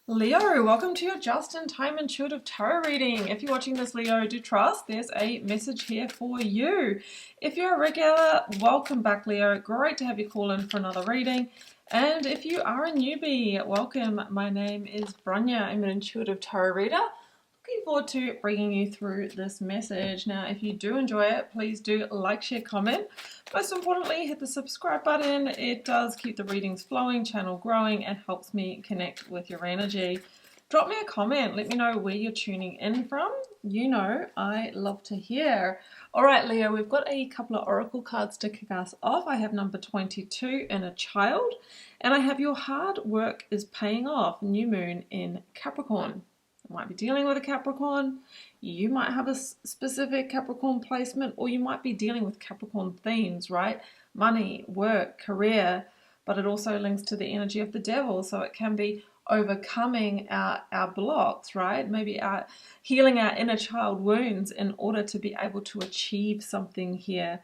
Leo, welcome to your just-in-time intuitive tarot reading. If you're watching this, Leo, do trust there's a message here for you. If you're a regular, welcome back, Leo. Great to have you call in for another reading. And if you are a newbie, welcome. My name is Branya. I'm an intuitive tarot reader. Looking forward to bringing you through this message. Now, if you do enjoy it, please do like, share, comment. Most importantly, hit the subscribe button. It does keep the readings flowing, channel growing, and helps me connect with your energy. Drop me a comment. Let me know where you're tuning in from. You know I love to hear. All right, Leo, we've got a couple of oracle cards to kick us off. I have number 22 in a child, and I have your hard work is paying off, new moon in Capricorn. You might be dealing with a Capricorn, you might have a specific Capricorn placement, or you might be dealing with Capricorn themes, right? Money, work, career, but it also links to the energy of the devil, so it can be overcoming our blocks, right? Maybe healing our inner child wounds in order to be able to achieve something here.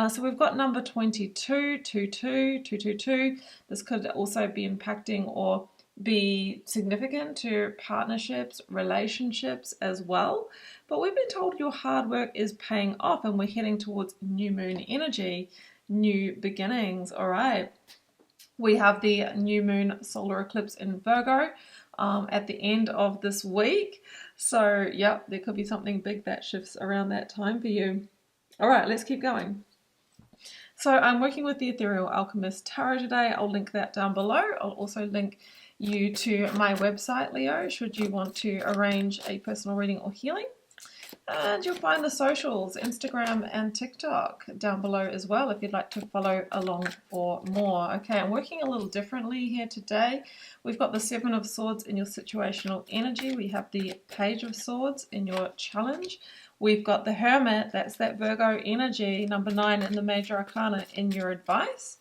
So we've got number 22, 22, 222. This could also be impacting or be significant to partnerships, relationships as well. But we've been told your hard work is paying off and we're heading towards new moon energy, new beginnings. All right. We have the new moon solar eclipse in Virgo at the end of this week. So, yeah, there could be something big that shifts around that time for you. All right, let's keep going. So I'm working with the Ethereal Alchemist Tarot today. I'll link that down below. I'll also link you to my website, Leo, should you want to arrange a personal reading or healing. And you'll find the socials, Instagram and TikTok down below as well if you'd like to follow along for more. Okay, I'm working a little differently here today. We've got the Seven of Swords in your situational energy. We have the Page of Swords in your challenge. We've got the Hermit, that's that Virgo energy, number 9 in the Major Arcana in your advice.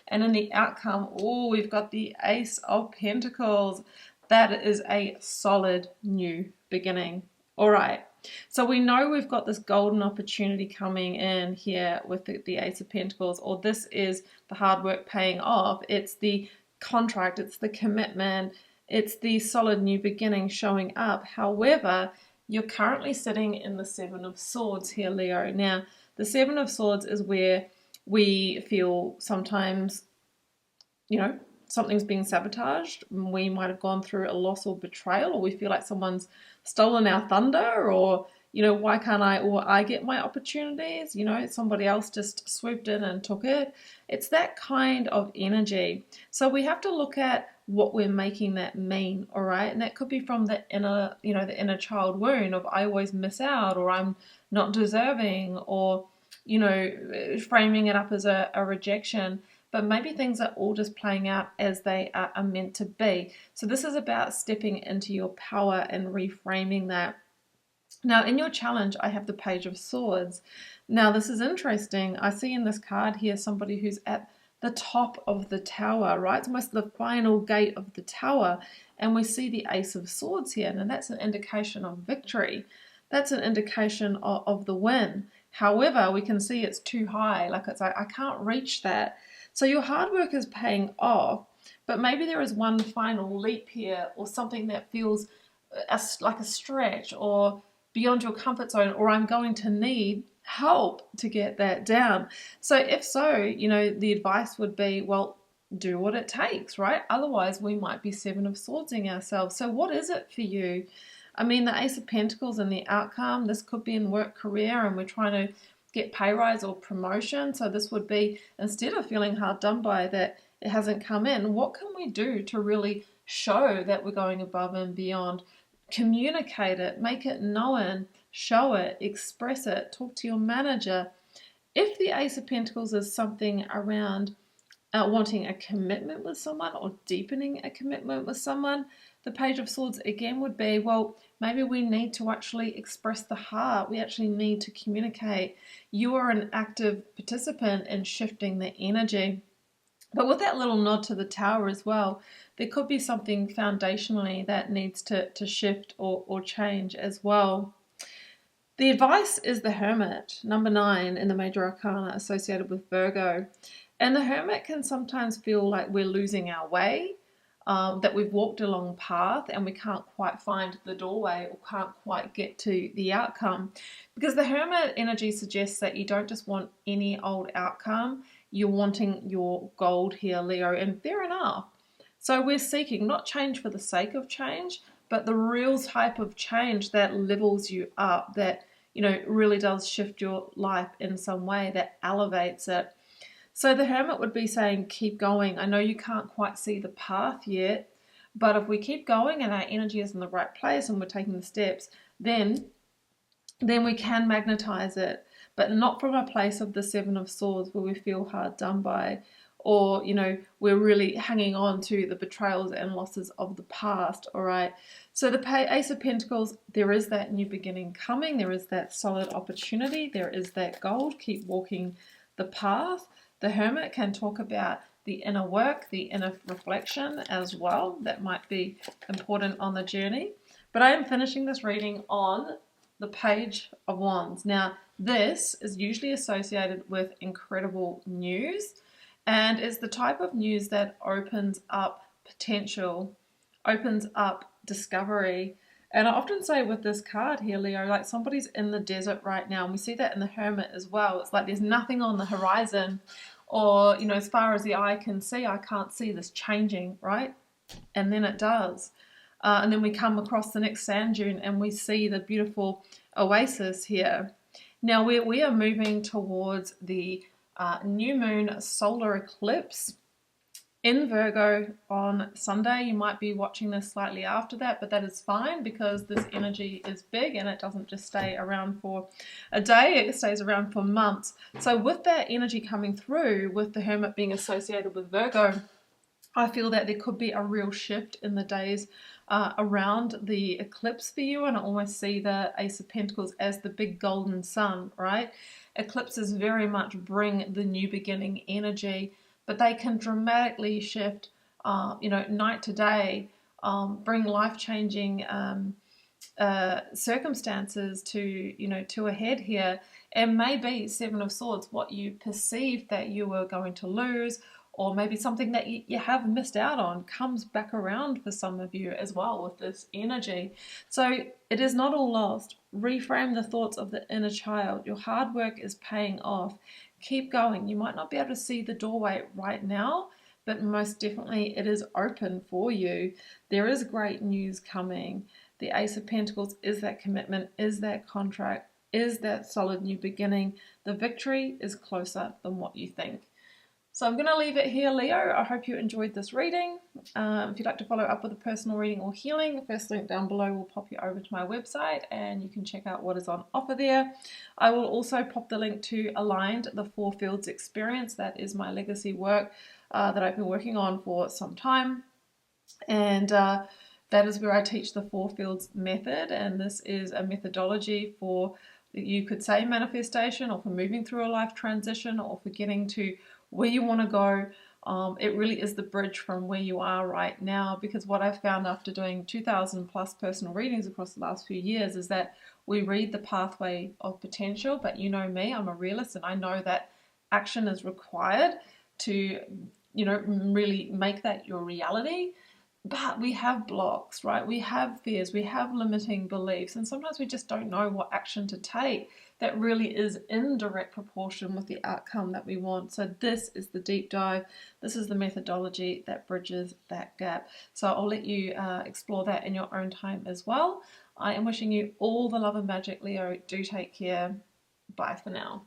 And in the outcome, we've got the Ace of Pentacles. That is a solid new beginning. All right. So we know we've got this golden opportunity coming in here with the Ace of Pentacles, or this is the hard work paying off. It's the contract, it's the commitment, it's the solid new beginning showing up. However, you're currently sitting in the Seven of Swords here, Leo. Now, the Seven of Swords is where we feel sometimes, something's being sabotaged. We might have gone through a loss or betrayal, or we feel like someone's stolen our thunder, or, why can't I get my opportunities? Somebody else just swooped in and took it. It's that kind of energy. So we have to look at what we're making that mean, all right? And that could be from the inner child wound of I always miss out, or I'm not deserving, or framing it up as a rejection, but maybe things are all just playing out as they are meant to be. So this is about stepping into your power and reframing that. Now, in your challenge, I have the Page of Swords. Now, this is interesting. I see in this card here somebody who's at the top of the tower, right? It's almost the final gate of the tower, and we see the Ace of Swords here, and that's an indication of victory. That's an indication of the win. However, we can see it's too high, like I can't reach that. So your hard work is paying off, but maybe there is one final leap here, or something that feels like a stretch or beyond your comfort zone, or I'm going to need help to get that down. So if so, the advice would be, well, do what it takes, right? Otherwise, we might be Seven of Swordsing ourselves. So what is it for you? I mean, the Ace of Pentacles and the outcome, this could be in work, career, and we're trying to get pay rise or promotion. So this would be, instead of feeling hard done by that it hasn't come in, what can we do to really show that we're going above and beyond? Communicate it, make it known, show it, express it, talk to your manager. If the Ace of Pentacles is something around wanting a commitment with someone or deepening a commitment with someone, the Page of Swords again would be, well, maybe we need to actually express the heart. We actually need to communicate. You are an active participant in shifting the energy. But with that little nod to the tower as well, there could be something foundationally that needs to shift or change as well. The advice is the Hermit, number 9 in the Major Arcana associated with Virgo. And the Hermit can sometimes feel like we're losing our way. that we've walked a long path and we can't quite find the doorway or can't quite get to the outcome. Because the Hermit energy suggests that you don't just want any old outcome, you're wanting your gold here, Leo, and fair enough. So we're seeking not change for the sake of change, but the real type of change that levels you up, that, you know, really does shift your life in some way, that elevates it. So the Hermit would be saying, keep going. I know you can't quite see the path yet, but if we keep going and our energy is in the right place and we're taking the steps, then we can magnetize it, but not from a place of the Seven of Swords where we feel hard done by, or, you know, we're really hanging on to the betrayals and losses of the past. All right. So the Ace of Pentacles, there is that new beginning coming. There is that solid opportunity. There is that gold. Keep walking the path. The Hermit can talk about the inner work, the inner reflection as well. That might be important on the journey. But I am finishing this reading on the Page of Wands. Now, this is usually associated with incredible news, and it's the type of news that opens up potential, opens up discovery. And I often say with this card here, Leo, like somebody's in the desert right now, and we see that in the Hermit as well. It's like there's nothing on the horizon, or, you know, as far as the eye can see, I can't see this changing, right? And then it does. And then we come across the next sand dune and we see the beautiful oasis here. Now we are moving towards the new moon solar eclipse in Virgo on Sunday. You might be watching this slightly after that, but that is fine because this energy is big and it doesn't just stay around for a day, it stays around for months. So with that energy coming through, with the Hermit being associated with Virgo, I feel that there could be a real shift in the days around the eclipse for you, and I almost see the Ace of Pentacles as the big golden sun, right? Eclipses very much bring the new beginning energy, but they can dramatically shift, you know, night to day, bring life-changing circumstances to, you know, to a head here. And maybe Seven of Swords, what you perceived that you were going to lose, or maybe something that you have missed out on, comes back around for some of you as well with this energy. So it is not all lost. Reframe the thoughts of the inner child. Your hard work is paying off. Keep going. You might not be able to see the doorway right now, but most definitely it is open for you. There is great news coming. The Ace of Pentacles is that commitment, is that contract, is that solid new beginning. The victory is closer than what you think. So I'm going to leave it here, Leo. I hope you enjoyed this reading. If you'd like to follow up with a personal reading or healing, the first link down below will pop you over to my website and you can check out what is on offer there. I will also pop the link to Aligned, the Four Fields Experience. That is my legacy work that I've been working on for some time. And that is where I teach the Four Fields method. And this is a methodology for, you could say, manifestation, or for moving through a life transition, or for getting to where you want to go. It really is the bridge from where you are right now, because what I've found after doing 2,000 plus personal readings across the last few years is that we read the pathway of potential, but you know me, I'm a realist, and I know that action is required to, you know, really make that your reality. But we have blocks, right? We have fears, we have limiting beliefs, and sometimes we just don't know what action to take that really is in direct proportion with the outcome that we want. So this is the deep dive. This is the methodology that bridges that gap. So I'll let you explore that in your own time as well. I am wishing you all the love and magic, Leo. Do take care. Bye for now.